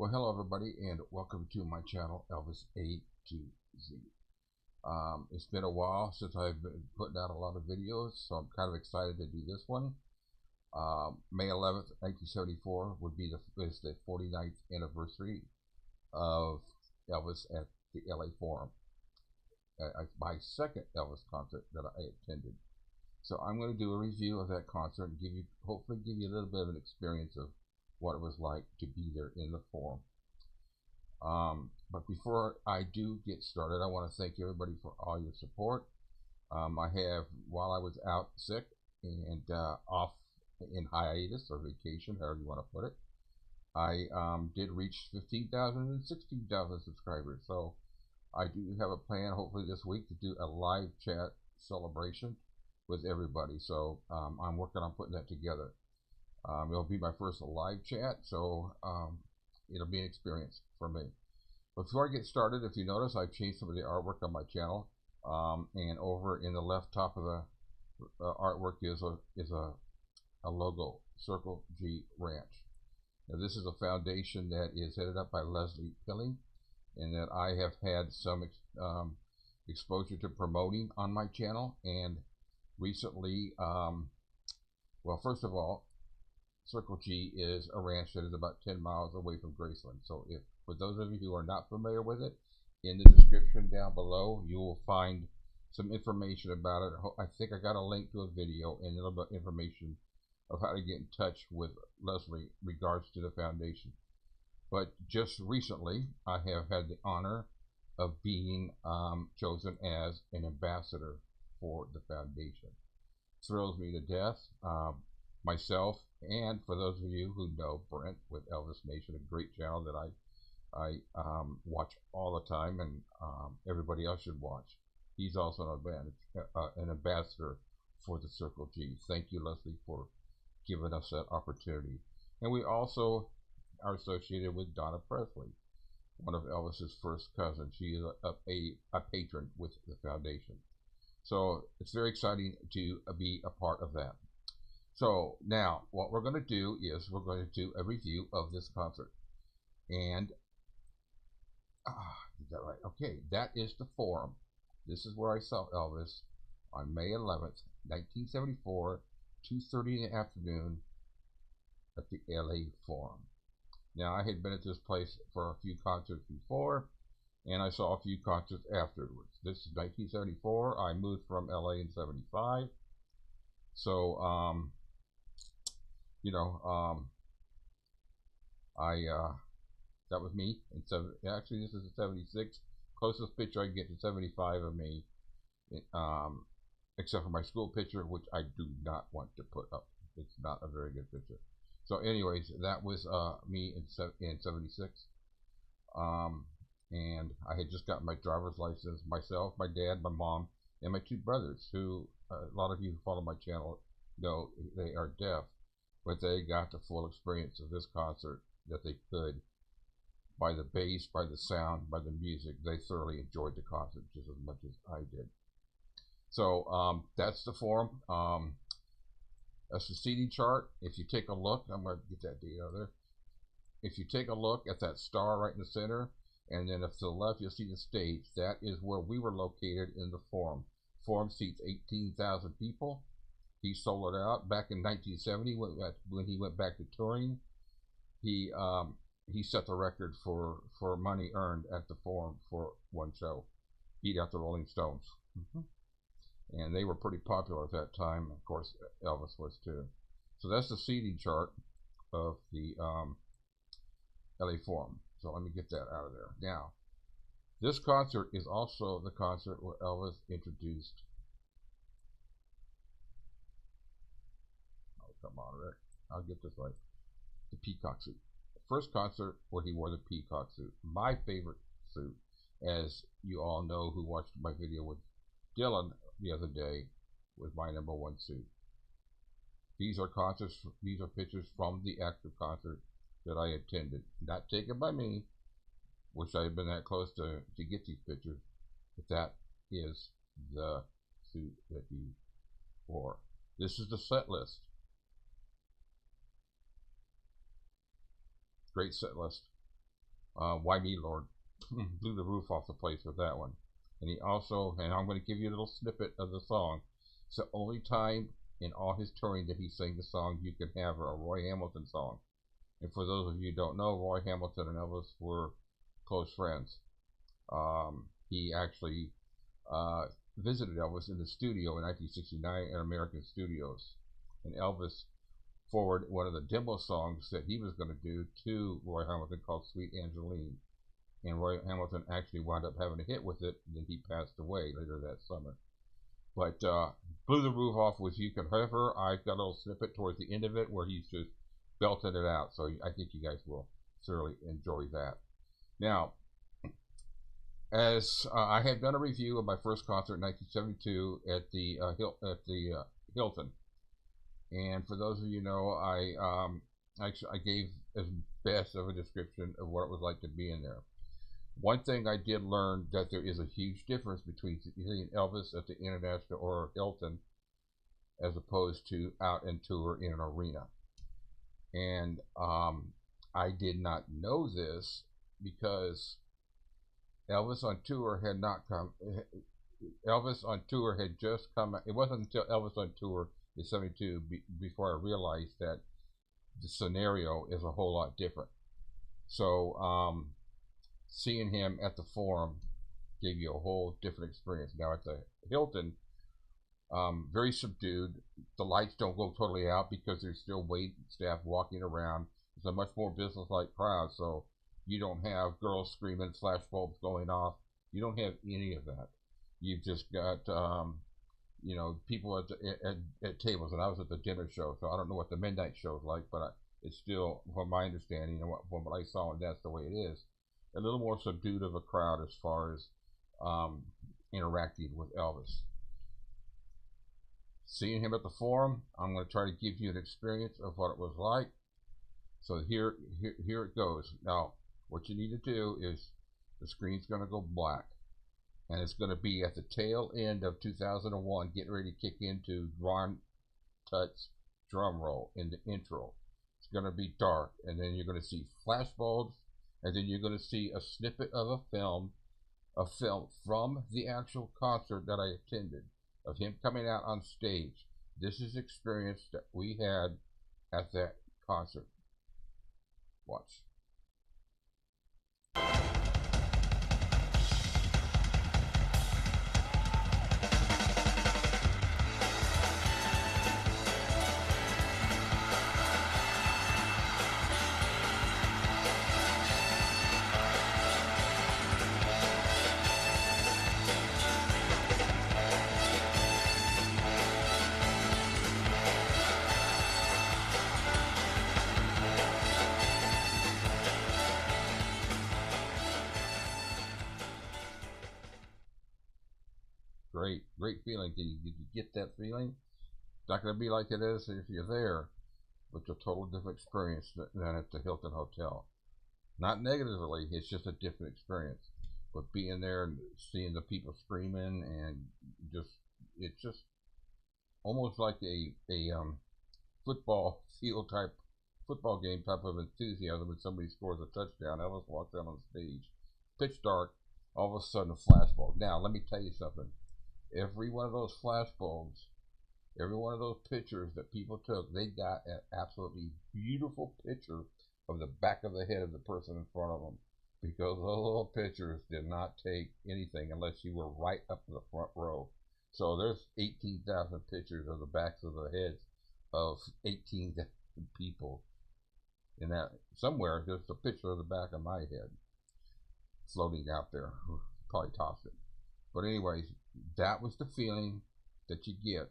Well, hello everybody, and welcome to my channel, Elvis-A-Z. It's been a while since I've been putting out a lot of videos, so I'm kind of excited to do this one. May 11th, 1974 is the 49th anniversary of Elvis at the LA Forum. My second Elvis concert that I attended. So I'm going to do a review of that concert and hopefully give you a little bit of an experience of what it was like to be there in the Forum. But before I do get started, I want to thank everybody for all your support. While I was out sick and off in hiatus or vacation, however you want to put it, I did reach 15,000 and 16,000 subscribers. So I do have a plan, hopefully this week, to do a live chat celebration with everybody. So I'm working on putting that together. It'll be my first live chat, so it'll be an experience for me. Before I get started, if you notice, I've changed some of the artwork on my channel, and over in the left top of the artwork is a logo, Circle G Ranch. Now, this is a foundation that is headed up by Lesley and that I have had some exposure to promoting on my channel. And recently, well, first of all, Circle G is a ranch that is about 10 miles away from Graceland. So for those of you who are not familiar with it, in the description down below, you will find some information about it. I think I got a link to a video and a little bit of information of how to get in touch with Lesley regards to the foundation. But just recently, I have had the honor of being chosen as an ambassador for the foundation. Thrills me to death. Myself, and for those of you who know Brent with Elvis Nation, a great channel that I watch all the time, and everybody else should watch. He's also an ambassador for the Circle G. Thank you, Lesley, for giving us that opportunity. And we also are associated with Donna Presley, one of Elvis's first cousins. She is a patron with the foundation. So it's very exciting to be a part of that. So now what we're going to do is we're going to do a review of this concert. And is that right? Okay, that is the Forum. This is where I saw Elvis on May 11th, 1974, 2:30 in the afternoon at the LA Forum. Now, I had been at this place for a few concerts before, and I saw a few concerts afterwards. This is 1974. I moved from LA in 75. So, that was me. Actually, this is a 76. Closest picture I can get to 75 of me, except for my school picture, which I do not want to put up. It's not a very good picture. So, anyways, that was me in 76. And I had just gotten my driver's license. Myself, my dad, my mom, and my two brothers, who a lot of you who follow my channel know they are deaf, but they got the full experience of this concert that they could by the bass, by the sound, by the music. They thoroughly enjoyed the concert just as much as I did. So that's the Forum. That's the seating chart. If you take a look, I'm going to get that date out there. If you take a look at that star right in the center, and then to the left you'll see the stage. That is where we were located in the Forum. Forum seats 18,000 people. He sold it out back in 1970 when he went back to touring. He set the record for money earned at the Forum for one show. Beat out the Rolling Stones. And they were pretty popular at that time. Of course, Elvis was too. So that's the seating chart of the LA Forum. So let me get that out of there. Now, this concert is also the concert where Elvis introduced. Oh, come on, Rick. I'll get this right. The peacock suit. The first concert where he wore the peacock suit. My favorite suit, as you all know who watched my video with Dylan the other day, was my #1 suit. These are pictures from the actual concert that I attended. Not taken by me. Wish I had been that close to get these pictures. But that is the suit that he wore. This is the set list. Great set list. Why Me Lord. Blew the roof off the place with that one. And he also, and I'm going to give you a little snippet of the song. It's the only time in all his touring that he sang the song You Can Have Her, a Roy Hamilton song. And for those of you who don't know, Roy Hamilton and Elvis were close friends. He actually visited Elvis in the studio in 1969 at American Studios. And Elvis forwarded one of the demo songs that he was going to do to Roy Hamilton called Sweet Angeline. And Roy Hamilton actually wound up having a hit with it, and then he passed away later that summer. But Blew the Roof Off with You Can Have Her. I've got a little snippet towards the end of it where he's just belting it out. So I think you guys will thoroughly enjoy that. Now, as I had done a review of my first concert in 1972 at the Hilton, and for those of you who know, I gave as best of a description of what it was like to be in there. One thing I did learn that there is a huge difference between seeing Elvis at the International or Hilton as opposed to out and tour in an arena. And I did not know this because Elvis on tour had not come. Elvis on tour had just come. It wasn't until Elvis on tour in '72 before I realized that the scenario is a whole lot different. So seeing him at the Forum gave you a whole different experience. Now at the Hilton, very subdued. The lights don't go totally out because there's still wait staff walking around. It's a much more business-like crowd, so you don't have girls screaming, flash bulbs going off. You don't have any of that. You've just got people at tables, and I was at the dinner show, so I don't know what the midnight show is like, but it's still, from my understanding and from what I saw, and that's the way it is, a little more subdued of a crowd as far as interacting with Elvis. Seeing him at the Forum, I'm going to try to give you an experience of what it was like. So here it goes. Now, what you need to do is the screen's going to go black, and it's going to be at the tail end of 2001, getting ready to kick into Ron Tutt's drum roll in the intro. It's going to be dark, and then you're going to see flash bulbs, and then you're going to see a snippet of a film from the actual concert that I attended, of him coming out on stage. This is experience that we had at that concert. Watch. Great feeling. Did you get that feeling? It's not going to be like it is if you're there, but it's a total different experience than at the Hilton Hotel. Not negatively, it's just a different experience. But being there and seeing the people screaming and it's just almost like a football game type of enthusiasm when somebody scores a touchdown. Elvis walks out on stage, pitch dark, all of a sudden a flashbulb. Now let me tell you something. Every one of those flash bulbs, every one of those pictures that people took, they got an absolutely beautiful picture of the back of the head of the person in front of them, because those little pictures did not take anything unless you were right up to the front row. So there's 18,000 pictures of the backs of the heads of 18,000 people. In that, somewhere there's a picture of the back of my head floating out there. Probably tossed it. But anyways, that was the feeling that you get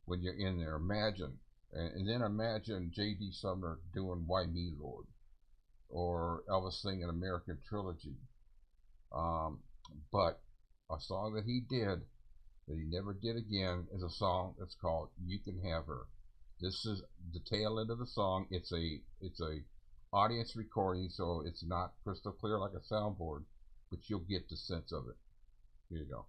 when you're in there. Imagine, and then imagine J.D. Sumner doing Why Me Lord, or Elvis singing American Trilogy. But a song that he did that he never did again is a song that's called You Can Have Her. This is the tail end of the song. It's a audience recording, so it's not crystal clear like a soundboard, but you'll get the sense of it. Here you go.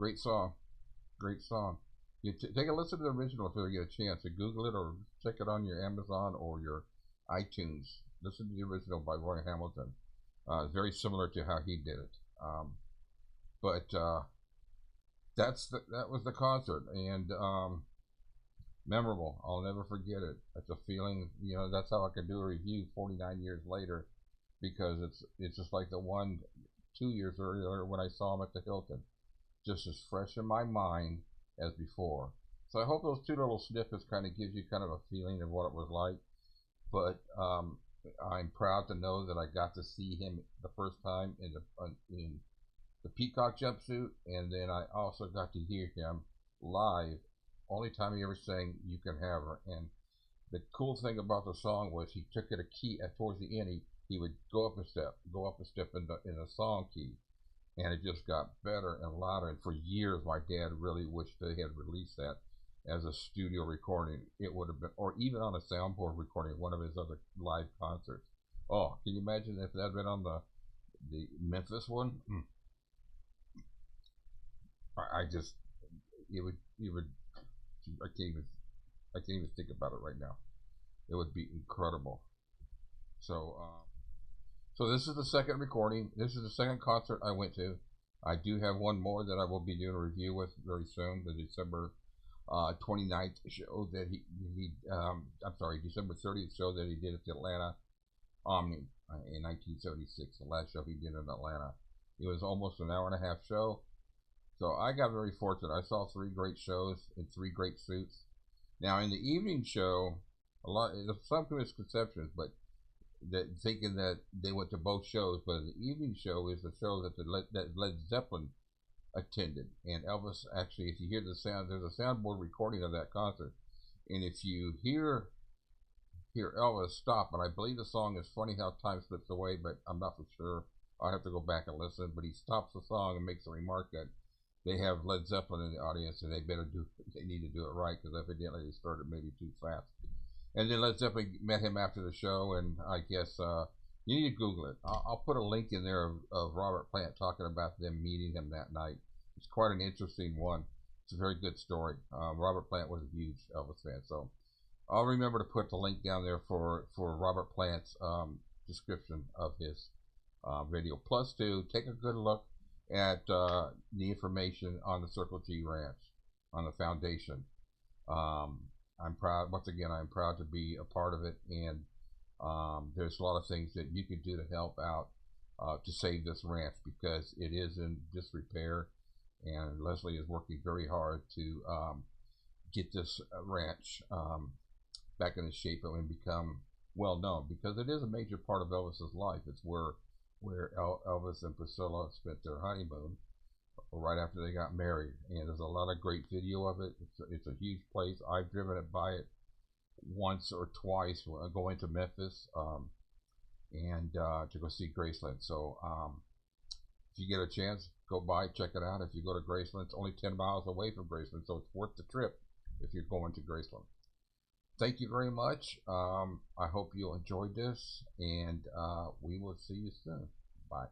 Great song. Great song. Take a listen to the original if you get a chance. Google it or check it on your Amazon or your iTunes. Listen to the original by Roy Hamilton. Very similar to how he did it. But that was the concert, and memorable. I'll never forget it. It's a feeling. That's how I can do a review 49 years later, because it's just like the one 2 years earlier when I saw him at the Hilton, just as fresh in my mind as before. So I hope those two little snippets kind of gives you kind of a feeling of what it was like. But I'm proud to know that I got to see him the first time in the peacock jumpsuit, and then I also got to hear him live. Only time he ever sang "You Can Have Her." And the cool thing about the song was he took it a key towards the end. He would go up a step in the song key, and it just got better and louder. And for years, my dad really wished they had released that as a studio recording. It would have been, or even on a soundboard recording, one of his other live concerts. Oh, can you imagine if that had been on the Memphis one? I can't even think about it right now. It would be incredible. So, so this is the second recording. This is the second concert I went to. I do have one more that I will be doing a review with very soon. The December 29th show that December 30th show that he did at the Atlanta Omni in 1976. The last show he did in Atlanta. It was almost an hour and a half show. So I got very fortunate. I saw 3 great shows in 3 great suits. Now in the evening show, some misconceptions, but thinking that they went to both shows. But the evening show is the show that Led Zeppelin attended, and Elvis actually, if you hear the sound, there's a soundboard recording of that concert, and if you hear Elvis stop, and I believe the song is "Funny How Time Slips Away," but I'm not for sure. I'll have to go back and listen. But he stops the song and makes a remark that they have Led Zeppelin in the audience, and they need to do it right, because evidently they started maybe too fast. And then Led Zeppelin met him after the show, and I guess you need to Google it. I'll put a link in there of Robert Plant talking about them meeting him that night. It's quite an interesting one. It's a very good story. Robert Plant was a huge Elvis fan, so I'll remember to put the link down there for Robert Plant's description of his video. Plus, to take a good look at the information on the Circle G Ranch, on the foundation. I'm proud, once again, I'm proud to be a part of it, and there's a lot of things that you can do to help out to save this ranch, because it is in disrepair, and Lesley is working very hard to get this ranch back into shape and become well known, because it is a major part of Elvis's life. It's where Elvis and Priscilla spent their honeymoon right after they got married, and there's a lot of great video of it. It's a huge place. I've driven it by it once or twice going to Memphis and to go see Graceland. So if you get a chance, go by, check it out. If you go to Graceland, it's only 10 miles away from Graceland, so it's worth the trip if you're going to Graceland. Thank you very much. I hope you enjoyed this, and we will see you soon. Bye.